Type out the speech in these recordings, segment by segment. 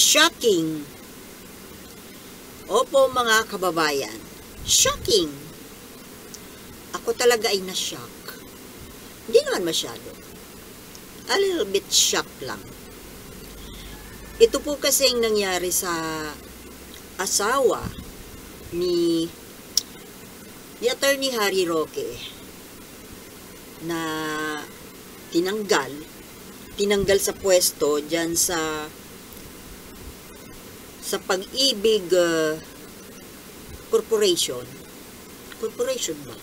Shocking. Opo mga kababayan, shocking. Ako talaga ay na-shock. Hindi naman masyado. A little bit shock lang. Ito po kasing nangyari sa asawa ni Attorney Harry Roque na tinanggal sa pwesto dyan sa Pag-ibig Corporation ba?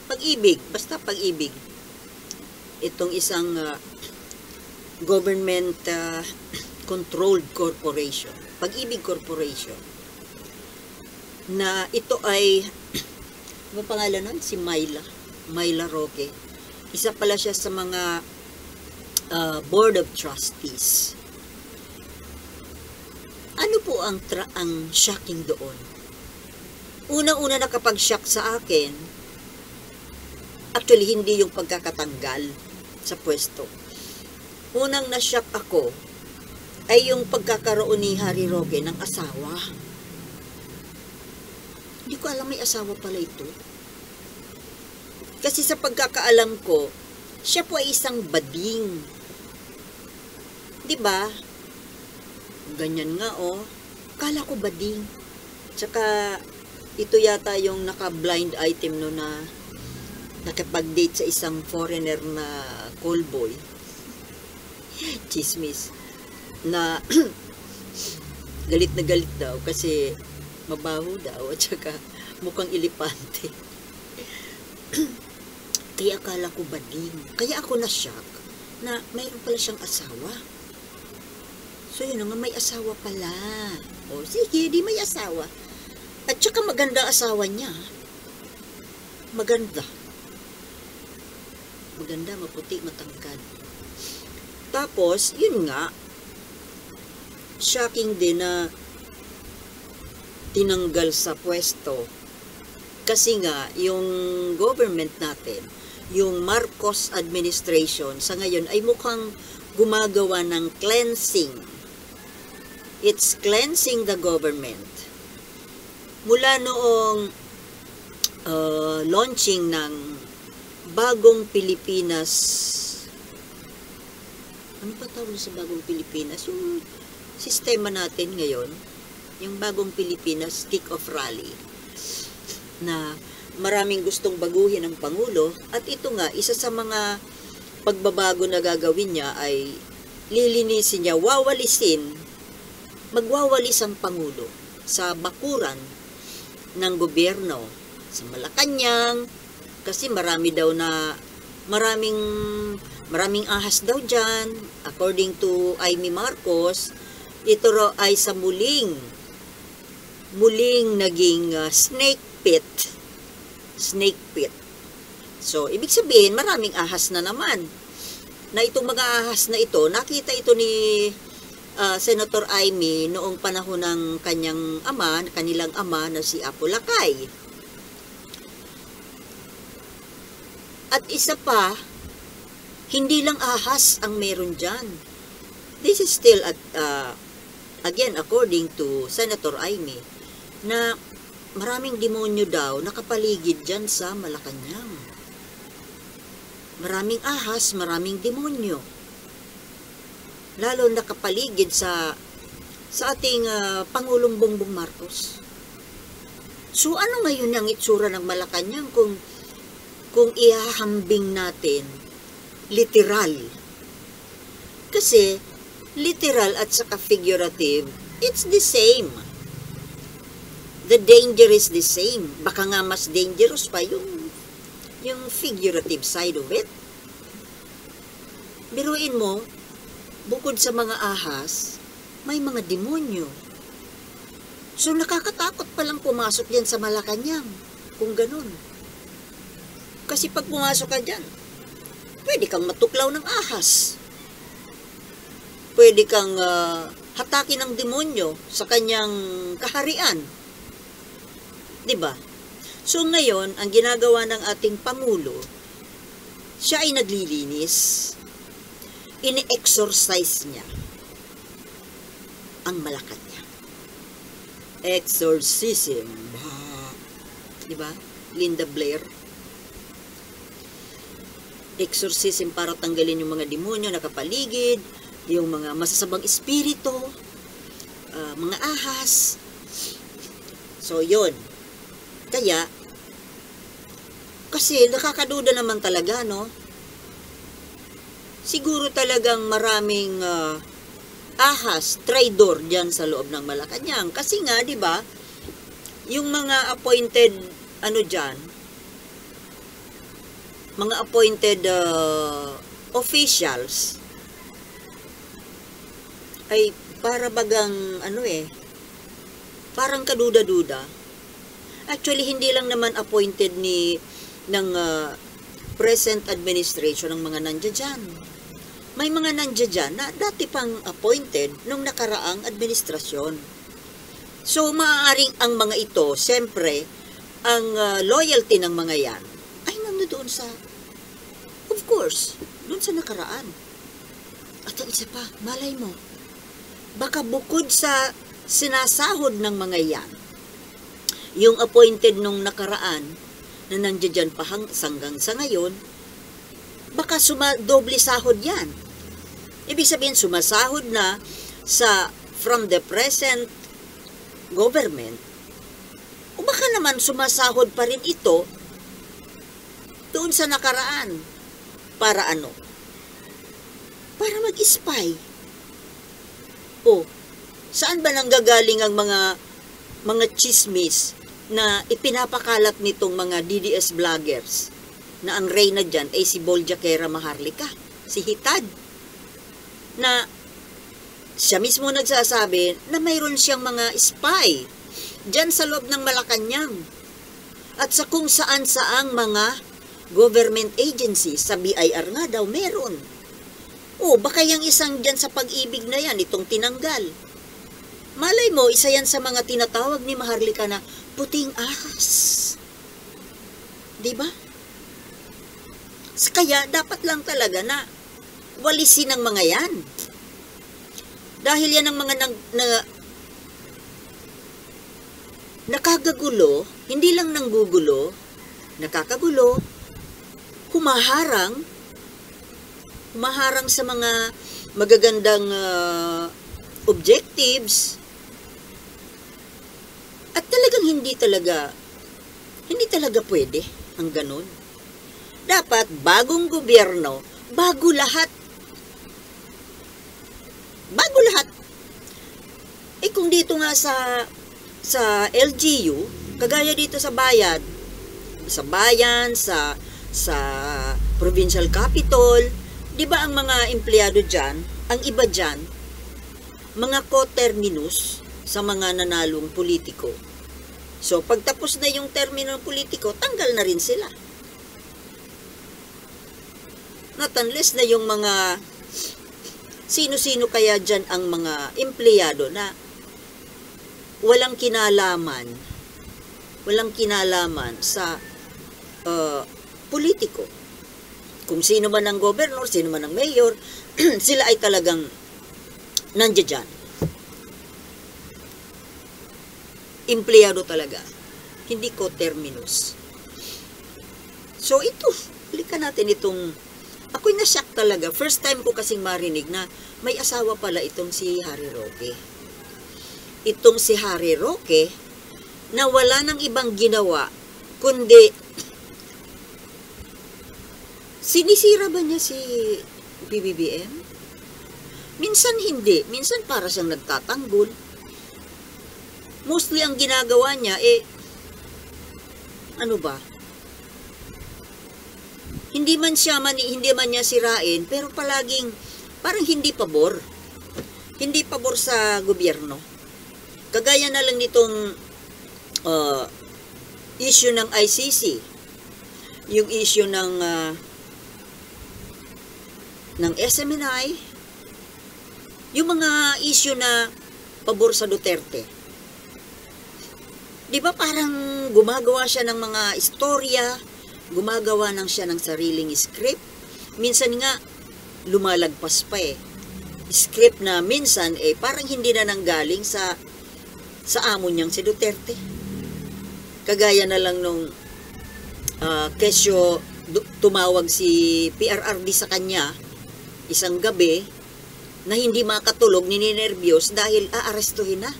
Pag-ibig, basta Pag-ibig. Itong isang government controlled corporation, Pag-ibig Corporation, na ito ay ano pangalan nun? Si Myla Roque. Isa pala siya sa mga board of trustees. Ano po ang shocking doon? Una-una nakapag-shock sa akin, actually hindi yung pagkakatanggal sa pwesto. Unang na-shock ako ay yung pagkakaroon ni Harry Roque ng asawa. Hindi ko alam may asawa pala ito. Kasi sa pagkakaalam ko, siya po ay isang bading. 'Di ba? Ganyan nga oh. Kala ko bading. Tsaka ito yata yung naka-blind item no na nakipag-date sa isang foreigner na callboy. Chismis. Na galit na galit daw kasi mabaho daw at saka mukhang elepante. Kaya akala ko bading. Kaya ako na-shock na mayroon pala siyang asawa. So yun nga, may asawa pala. O sige, di may asawa. At saka maganda asawa niya. Maganda. Maganda, maputi, matangkad. Tapos, yun nga, shocking din na tinanggal sa pwesto. Kasi nga, yung government natin, yung Marcos administration, sa ngayon ay mukhang gumagawa ng cleansing. It's cleansing the government. Mula noong launching ng Bagong Pilipinas, ano pa tawag sa Bagong Pilipinas? Yung sistema natin ngayon, yung Bagong Pilipinas kick-off rally, na maraming gustong baguhin ng Pangulo, at ito nga, isa sa mga pagbabago na gagawin niya ay lilinisin niya, magwawalis ang Pangulo sa bakuran ng gobyerno sa Malacanang, kasi marami daw na maraming ahas daw dyan. According to Amy Marcos, ito raw ay sa muling naging snake pit. So ibig sabihin maraming ahas na naman, na itong mga ahas na ito, nakita ito ni Senator Amy noong panahon ng kanilang ama na si Apo Lakay. At isa pa, hindi lang ahas ang meron dyan. This is still again according to Senator Amy, na maraming demonyo daw nakapaligid dyan sa Malacanang. Maraming ahas, maraming demonyo. Lalo nakapaligid sa ating Pangulong Bongbong Marcos. So ano ngayon ang itsura ng Malacanang kung ihahambing natin literal? Kasi literal at saka figurative, it's the same. The danger is the same. Baka nga mas dangerous pa yung figurative side of it. Biruin mo, bukod sa mga ahas, may mga demonyo. So nakakatakot palang pumasok diyan sa Malacanang kung ganun. Kasi pag pumasok ka dyan, pwede kang matuklaw ng ahas. Pwede kang hatakin ng demonyo sa kanyang kaharian. 'Di ba? So ngayon, ang ginagawa ng ating Pangulo, siya ay naglilinis. Ini-exorcise niya ang Malacanang. Exorcism. Bah. Diba? Linda Blair. Exorcism para tanggalin yung mga demonyo na kapaligid, yung mga masasabang espiritu, mga ahas. So, yun. Kaya, kasi nakakaduda naman talaga, no? Siguro talagang maraming ahas, traidor dyan sa loob ng Malacanang. Kasi nga, di ba, yung mga appointed, dyan, mga appointed officials, ay para bagang, parang kaduda-duda. Actually, hindi lang naman appointed ng present administration ng mga nandiyan dyan. May mga nandiyan dyan na dati pang appointed nung nakaraang administrasyon. So, maaaring ang mga ito, siyempre, ang loyalty ng mga yan, ay nandoon sa, of course, doon sa nakaraan. At ang isa pa, malay mo, baka bukod sa sinasahod ng mga yan, yung appointed nung nakaraan, na nandiyan dyan pa hanggang sa ngayon, baka doble sahod yan. Ibig sabihin, sumasahod na from the present government, o baka naman sumasahod pa rin ito doon sa nakaraan. Para ano? Para mag-spy. O, saan ba nanggagaling ang mga chismis na ipinapakalat nitong mga DDS vloggers na ang reyna dyan ay si Boljakera Maharlika, si Hitad, na siya mismo nagsasabi na mayroon siyang mga spy dyan sa loob ng Malacanang at sa kung saan-saang mga government agencies, sa BIR nga daw meron. O, baka yung isang dyan sa Pag-ibig na yan, itong tinanggal. Malay mo, isa yan sa mga tinatawag ni Maharlika na puting ahas. Diba? Kaya dapat lang talaga na walisin ang mga yan. Dahil yan ang mga nakagagulo, hindi lang nanggugulo, nakakagulo, humaharang sa mga magagandang objectives. At talagang hindi talaga pwede ang ganun. Dapat bagong gobyerno, bago lahat. Kung dito nga sa LGU, kagaya dito sa bayan, sa provincial capital, di ba ang mga empleyado dyan, ang iba dyan, mga coterminus sa mga nanalong politiko. So, pagtapos na yung termino ng politiko, tanggal na rin sila. Not unless na yung mga sino-sino kaya dyan ang mga empleyado na walang kinalaman sa politiko. Kung sino man ang gobernador, sino man ang mayor, sila ay talagang nandiyan dyan. Empleyado talaga. Hindi ko terminus. So ito, balikan natin itong, ako'y na-shock talaga. First time ko kasing marinig na may asawa pala itong si Harry Roque. Itong si Harry Roque, na wala nang ibang ginawa, kundi sinisira ba niya si PBBM? Minsan hindi. Minsan para siyang nagtatanggol. Mostly ang ginagawa niya, hindi man niya sirain, pero palaging parang hindi pabor. Hindi pabor sa gobyerno. Kagaya na lang nitong issue ng ICC. Yung issue ng SMNI, yung mga issue na pabor sa Duterte. Di ba parang gumagawa siya ng mga istorya, gumagawa siya ng sariling script, minsan nga lumalagpas pa script na minsan parang hindi na nanggaling sa amo niyang si Duterte. Kagaya na lang nung kesyo tumawag si PRRD sa kanya isang gabi na hindi makatulog, nininervyos dahil aarestuhin na.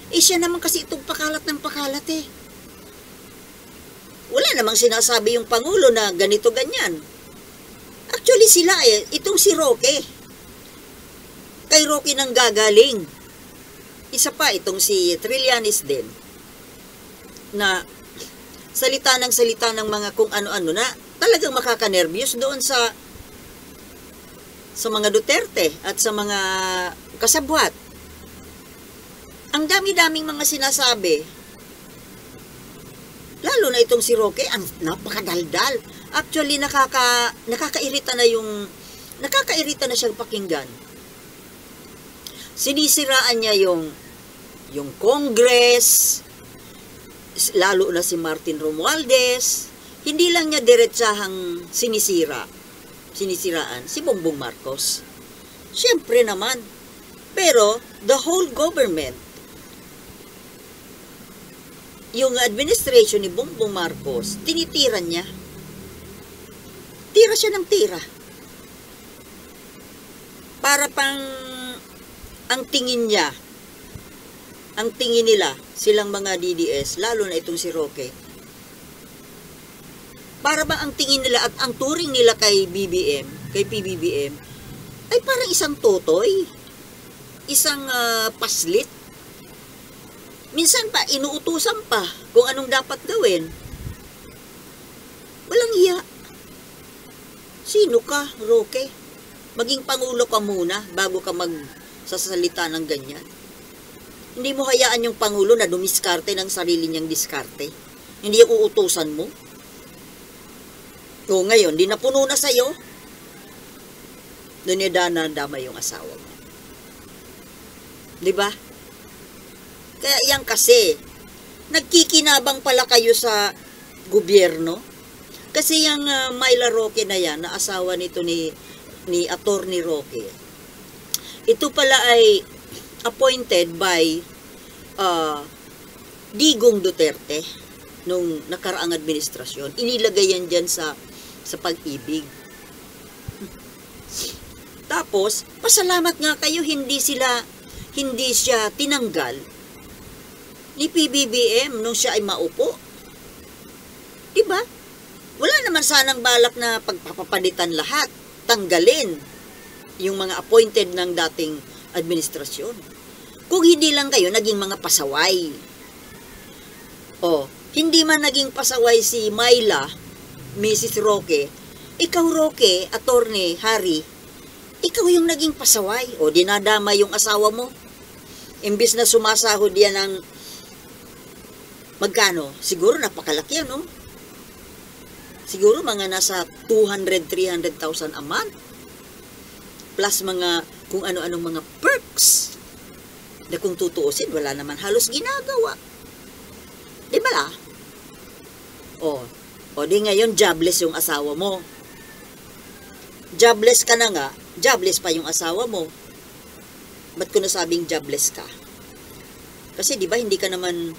Siya naman kasi itong pakalat ng pakalat Wala namang sinasabi yung Pangulo na ganito ganyan. Actually sila itong si Roque. Kay Roque nang gagaling. Isa pa itong si Trillanes din. Na salita ng mga kung ano-ano na talagang makakanervyos doon sa mga Duterte at sa mga kasabwat. Ang dami-daming mga sinasabi. Lalo na itong si Roque, ang napakadaldal. Actually, nakakairita na siyang pakinggan. Sinisiraan niya yung Congress, lalo na si Martin Romualdez. Hindi lang niya diretsahang sinisiraan si Bongbong Marcos. Siyempre naman. Pero, the whole government, yung administration ni Bongbong Marcos, tinitiran niya. Tira siya ng tira. Para pang ang tingin nila, silang mga DDS, lalo na itong si Roque, para bang ang tingin nila at ang turing nila kay PBBM, ay parang isang totoy, isang paslit. Minsan pa, inuutusan pa kung anong dapat gawin. Walang hiya. Sino ka, Roque? Maging Pangulo ka muna bago ka magsasalita ng ganyan. Hindi mo hayaan yung Pangulo na dumiskarte ng sarili niyang diskarte. Hindi yung uutusan mo. O ngayon, di napuno na sa'yo. Doon niya dama yung asawa mo. Diba? Kaya yan kasi, nagkikinabang pala kayo sa gobyerno. Kasi yung Myla Roque na yan, na asawa nito ni Attorney Roque, ito pala ay appointed by Digong Duterte nung nakaraang administrasyon. Inilagay yan dyan sa pag-ibig. Tapos, pasalamat nga kayo, hindi siya tinanggal ni PBBM nung siya ay maupo. Diba? Wala naman sanang balak na pagpapalitan lahat, tanggalin yung mga appointed ng dating administrasyon. Kung hindi lang kayo naging mga pasaway. Hindi man naging pasaway si Myla, Mrs. Roque, ikaw Roque, Attorney Harry, ikaw yung naging pasaway. Dinadama yung asawa mo. Imbis na sumasahod yan ng magkano? Siguro napakalaki no? Siguro mga nasa 200,000-300,000 a month. Plus mga kung ano-anong mga perks. Na kung tutuusin, wala naman halos ginagawa. Di ba la? Di ngayon jobless yung asawa mo. Jobless ka na nga, jobless pa yung asawa mo. Ba't ko nasabing jobless ka? Kasi di ba hindi ka nanalong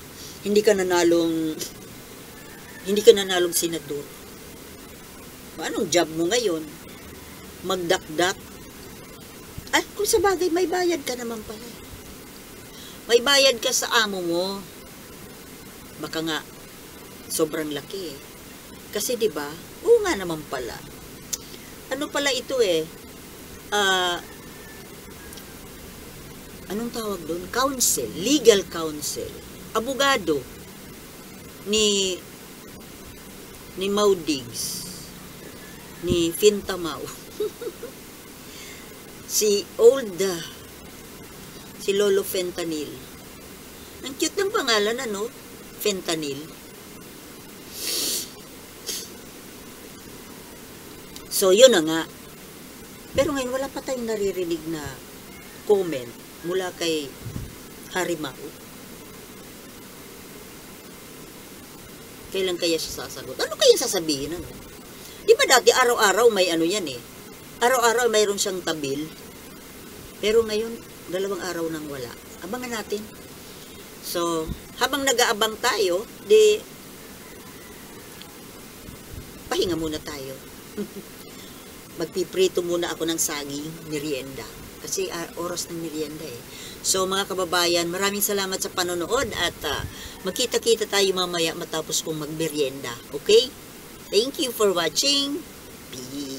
senador. Anong job mo ngayon? Magdakdak? Kung sa bagay, may bayad ka naman pala. May bayad ka sa amo mo. Baka nga, sobrang laki Kasi di ba? Oo nga naman pala. Ano pala ito anong tawag doon? Counsel, legal counsel. Abogado ni Maudigs, ni Fintamao. si Lolo Fentanyl. Ang cute ng pangalan, Fentanyl. So, yun na nga. Pero ngayon, wala pa tayong naririnig na comment mula kay Harry Mau. Kailan kaya siya sasagot? Ano kaya sasabihin? Di ba dati araw-araw may yan Araw-araw mayroon siyang tabil. Pero ngayon, 2 araw nang wala. Abangan natin. So, habang nag-aabang tayo, di, pahinga muna tayo. Magpiprito muna ako ng saging, merienda. Kasi oras ng merienda eh. So mga kababayan, maraming salamat sa panonood at magkita-kita tayo mamaya matapos kong magmerienda. Okay? Thank you for watching. Peace.